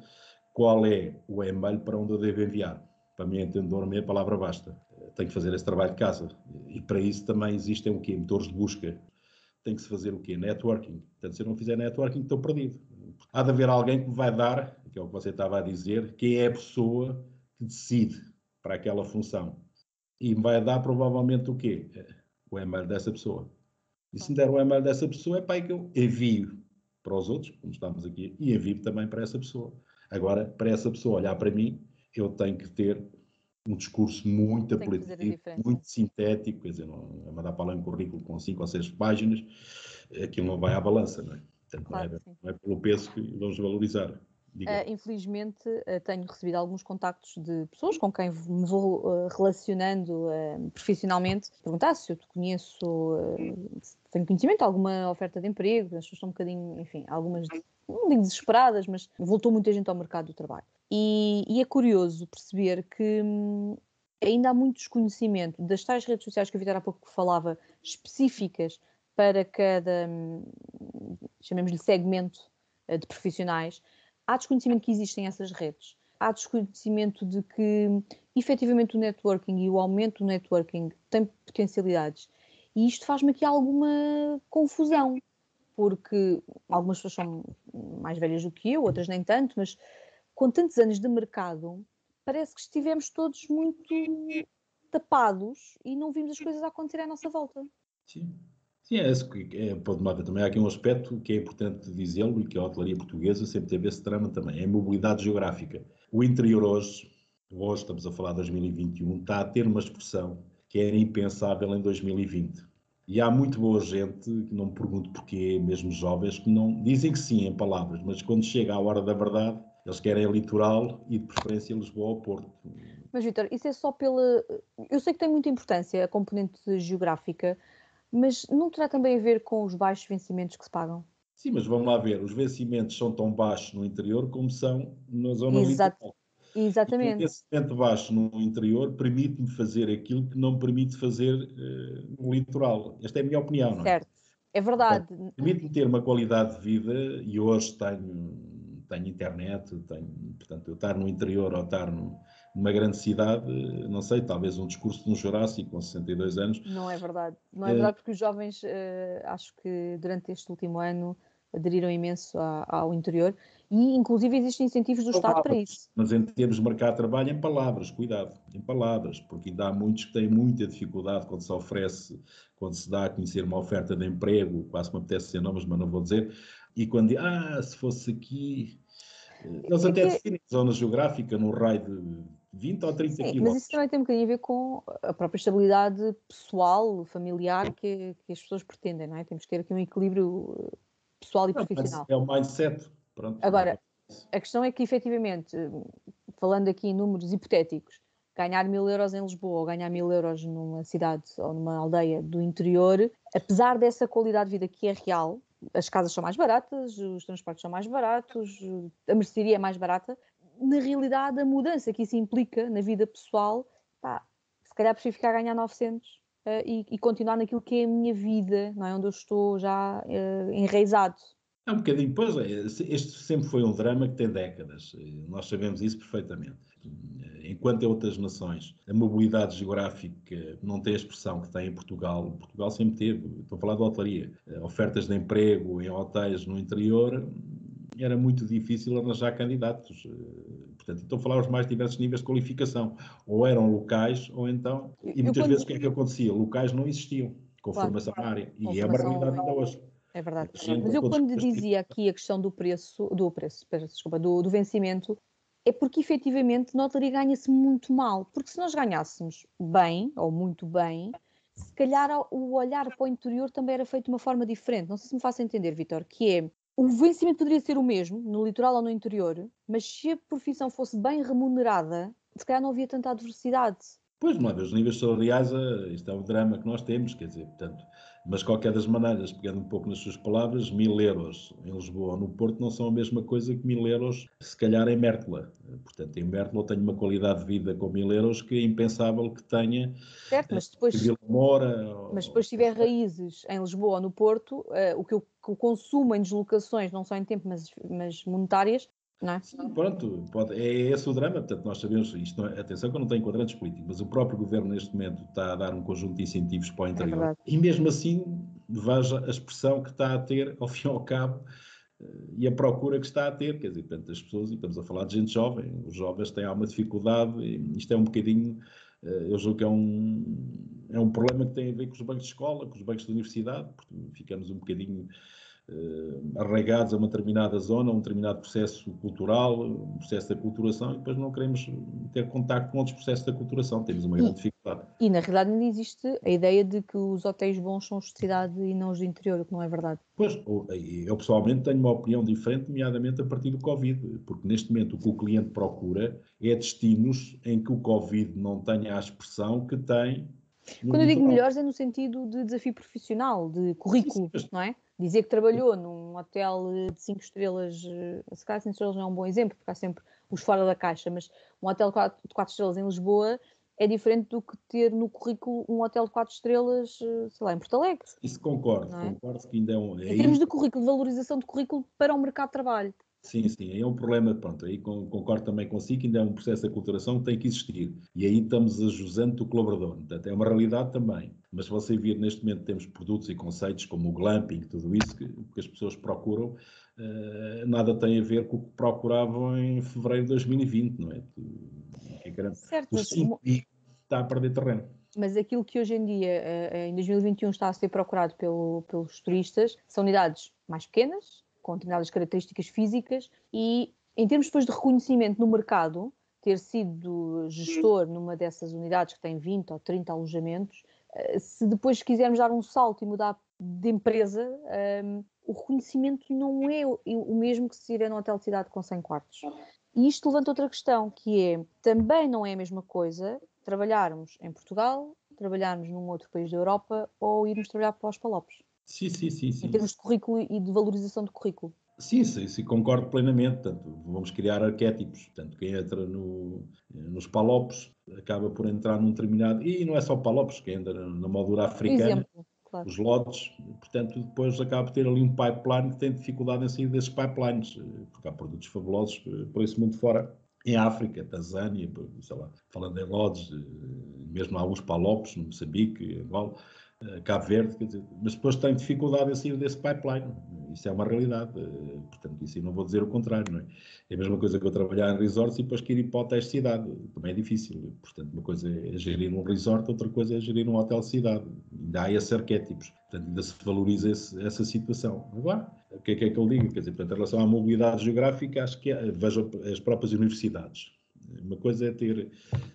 qual é o e-mail para onde eu devo enviar. Para mim, entendedor, a minha palavra basta. Tenho que fazer esse trabalho de casa. E para isso também existem o quê? Motores de busca. Tem que se fazer o quê? Networking. Portanto, se eu não fizer networking, estou perdido. Há de haver alguém que me vai dar, que é o que você estava a dizer, que é a pessoa que decide para aquela função. E me vai dar provavelmente o quê? O e-mail dessa pessoa. E se me der o e-mail dessa pessoa, é para aí que eu envio para os outros, como estamos aqui, e envio também para essa pessoa. Agora, para essa pessoa olhar para mim, eu tenho que ter um discurso muito apelativo, muito sintético, quer dizer, não é mandar para lá um currículo com 5 ou 6 páginas, aquilo não vai à balança, não é? Portanto, claro, não é pelo peso que vamos valorizar. Infelizmente, tenho recebido alguns contactos de pessoas com quem me vou relacionando profissionalmente. Perguntar se eu te conheço, se tenho conhecimento de alguma oferta de emprego. As pessoas estão um bocadinho, enfim, algumas, não digo desesperadas, mas voltou muita gente ao mercado do trabalho. E é curioso perceber que ainda há muito desconhecimento das tais redes sociais que a Vitória há pouco falava, específicas para cada, chamemos-lhe segmento de profissionais. Há desconhecimento que existem essas redes. Há desconhecimento de que, efetivamente, o networking e o aumento do networking tem potencialidades. E isto faz-me aqui alguma confusão, porque algumas pessoas são mais velhas do que eu, outras nem tanto, mas com tantos anos de mercado, parece que estivemos todos muito tapados e não vimos as coisas a acontecer à nossa volta. Sim. Sim, também há aqui um aspecto que é importante dizê-lo e que a hotelaria portuguesa sempre teve esse drama também, é a mobilidade geográfica. O interior hoje estamos a falar de 2021, está a ter uma expressão que era impensável em 2020. E há muito boa gente, que não me pergunto porquê, mesmo jovens, que não dizem que sim em palavras, mas quando chega à hora da verdade, eles querem a litoral e de preferência Lisboa ou Porto. Mas, Vítor, isso é só pela... Eu sei que tem muita importância a componente geográfica, mas não terá também a ver com os baixos vencimentos que se pagam? Sim, mas vamos lá ver, os vencimentos são tão baixos no interior como são na zona litoral. Exatamente. E esse vencimento baixo no interior permite-me fazer aquilo que não me permite fazer no litoral. Esta é a minha opinião, não é? Certo. É verdade. Permite-me ter uma qualidade de vida e hoje tenho internet, portanto, eu estar no interior ou estar numa grande cidade, não sei, talvez um discurso de um Jurássico com 62 anos. Não é verdade. Não é verdade porque os jovens, acho que durante este último ano, aderiram imenso ao interior e, inclusive, existem incentivos do Estado para isso. Mas em termos de mercado de trabalho, em palavras, cuidado, em palavras, porque ainda há muitos que têm muita dificuldade quando se oferece, quando se dá a conhecer uma oferta de emprego, quase me apetece dizer nomes, mas não vou dizer, e quando diz, se fosse aqui, eles até definem zona geográfica no raio de 20 ou 30 Sim, quilómetros. mas isso também tem um bocadinho a ver com a própria estabilidade pessoal, familiar que as pessoas pretendem, não é? Temos que ter aqui um equilíbrio pessoal e profissional. É o mindset. Pronto, agora, a questão é que, efetivamente, falando aqui em números hipotéticos, ganhar 1.000 € em Lisboa ou ganhar 1.000 € numa cidade ou numa aldeia do interior, apesar dessa qualidade de vida que é real, as casas são mais baratas, os transportes são mais baratos, a mercearia é mais barata, na realidade a mudança que isso implica na vida pessoal, se calhar prefiro ficar a ganhar 900 e continuar naquilo que é a minha vida, não é? Onde eu estou já enraizado. É um bocadinho, pois este sempre foi um drama que tem décadas, nós sabemos isso perfeitamente. Enquanto em outras nações a mobilidade geográfica não tem a expressão que tem em Portugal, Portugal sempre teve, estou a falar de hotelaria, ofertas de emprego em hotéis no interior, era muito difícil arranjar candidatos. Portanto, estou a falar os mais diversos níveis de qualificação, ou eram locais, ou então, e muitas vezes o que é que acontecia? Locais não existiam, com formação na área, e é uma realidade ainda hoje. É verdade. Mas eu quando dizia aqui a questão do vencimento, é porque efetivamente na hotelaria ganha-se muito mal. Porque se nós ganhássemos bem, ou muito bem, se calhar o olhar para o interior também era feito de uma forma diferente. Não sei se me faço entender, Vítor, que é, o vencimento poderia ser o mesmo, no litoral ou no interior, mas se a profissão fosse bem remunerada, se calhar não havia tanta adversidade. Pois, não é? Os níveis salariais, isto é o drama que nós temos, quer dizer, portanto, mas qualquer das maneiras, pegando um pouco nas suas palavras, 1.000 € em Lisboa ou no Porto não são a mesma coisa que 1.000 € se calhar em Mértola. Portanto, em Mértola tenho uma qualidade de vida com 1.000 € que é impensável que tenha. Certo, mas depois, em Vila Moura, mas depois se tiver raízes em Lisboa ou no Porto, o consumo em deslocações, não só em tempo, mas monetárias, não é? Sim, pronto, é esse o drama. Portanto, nós sabemos, isto não é, atenção que eu não tenho quadrantes políticos, mas o próprio governo neste momento está a dar um conjunto de incentivos para o interior. E mesmo assim, veja a expressão que está a ter, ao fim e ao cabo, e a procura que está a ter, quer dizer, portanto, as pessoas, e estamos a falar de gente jovem, os jovens têm alguma dificuldade, isto é um bocadinho, eu julgo que é um problema que tem a ver com os bancos de escola, com os bancos de universidade, porque ficamos um bocadinho arraigados a uma determinada zona, a um determinado processo cultural, um processo de aculturação, e depois não queremos ter contacto com outros processos de aculturação, temos uma grande dificuldade. E na realidade ainda existe a ideia de que os hotéis bons são os de cidade e não os de interior, o que não é verdade. Pois, eu pessoalmente tenho uma opinião diferente, nomeadamente a partir do Covid, porque neste momento o que o cliente procura é destinos em que o Covid não tenha a expressão que tem. Quando eu digo melhores é no sentido de desafio profissional, de currículo, não é? Dizer que trabalhou num hotel de 5 estrelas, se calhar 5 estrelas não é um bom exemplo, porque há sempre os fora da caixa, mas um hotel de 4 estrelas em Lisboa é diferente do que ter no currículo um hotel de 4 estrelas, sei lá, em Porto Alegre. Isso concordo que ainda é um... Em termos de currículo, de valorização de currículo para o mercado de trabalho. Sim, é um problema, pronto, aí concordo também consigo que ainda é um processo de aculturação que tem que existir, e aí estamos a jusante do colaborador, portanto é uma realidade também, mas se você vir neste momento temos produtos e conceitos como o glamping, tudo isso que as pessoas procuram, nada tem a ver com o que procuravam em fevereiro de 2020, não é? Certo, O 5G está a perder terreno. Mas aquilo que hoje em dia, em 2021, está a ser procurado pelos turistas são unidades mais pequenas, com determinadas características físicas e, em termos depois de reconhecimento no mercado, ter sido gestor numa dessas unidades que tem 20 ou 30 alojamentos, se depois quisermos dar um salto e mudar de empresa, o reconhecimento não é o mesmo que se tiver num hotel de cidade com 100 quartos. E isto levanta outra questão, que é, também não é a mesma coisa trabalharmos em Portugal, trabalharmos num outro país da Europa ou irmos trabalhar para os Palopes. Sim. Em termos de currículo e de valorização do currículo. Sim, concordo plenamente. Portanto, vamos criar arquétipos. Portanto, quem entra nos Palopes acaba por entrar num determinado... E não é só Palopes, quem entra na moldura africana Claro. os lotes, portanto, depois acaba por ter ali um pipeline que tem dificuldade em sair desses pipelines, porque há produtos fabulosos por esse mundo fora. Em África, Tanzânia, sei lá, falando em lotes, mesmo alguns palopes, no Moçambique, Angola, Cabo Verde, quer dizer, mas depois tem dificuldade em sair desse pipeline. Isso é uma realidade. Portanto, isso eu não vou dizer o contrário, não é? É a mesma coisa que eu trabalhar em resorts e depois querer ir para hotéis de cidade. Também é difícil. Portanto, uma coisa é gerir um resort, outra coisa é gerir um hotel de cidade. Ainda há esses arquétipos. Portanto, ainda se valoriza essa situação. Agora, o que é que eu digo? Quer dizer, portanto, em relação à mobilidade geográfica, acho que vejo as próprias universidades. Uma coisa é ter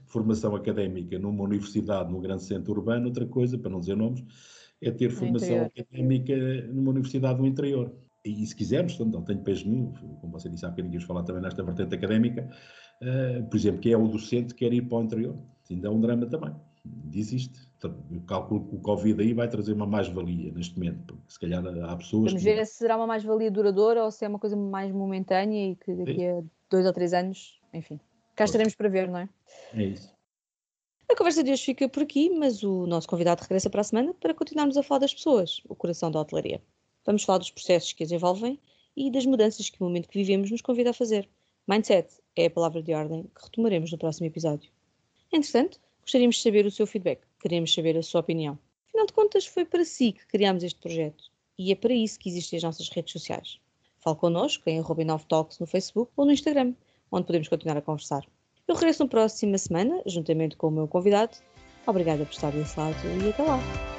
formação académica numa universidade no grande centro urbano, outra coisa, para não dizer nomes, é ter formação académica numa universidade no interior. E se quisermos, não tenho peso nenhum, como você disse há bocadinho, íamos falar também nesta vertente académica, por exemplo, que é o docente que quer ir para o interior. Ainda é um drama também. Existe. Eu calculo que o Covid aí vai trazer uma mais-valia neste momento, porque se calhar há pessoas Vamos ver se será uma mais-valia duradoura ou se é uma coisa mais momentânea e que daqui a 2 ou 3 anos, enfim, cá estaremos para ver, não é? É isso. A conversa de hoje fica por aqui, mas o nosso convidado regressa para a semana para continuarmos a falar das pessoas, o coração da hotelaria. Vamos falar dos processos que as envolvem e das mudanças que o momento que vivemos nos convida a fazer. Mindset é a palavra de ordem que retomaremos no próximo episódio. Entretanto, gostaríamos de saber o seu feedback, queremos saber a sua opinião. Afinal de contas, foi para si que criámos este projeto e é para isso que existem as nossas redes sociais. Fale connosco em @9talks no Facebook ou no Instagram, onde podemos continuar a conversar. Eu regresso na próxima semana, juntamente com o meu convidado. Obrigada por estar desse lado e até lá!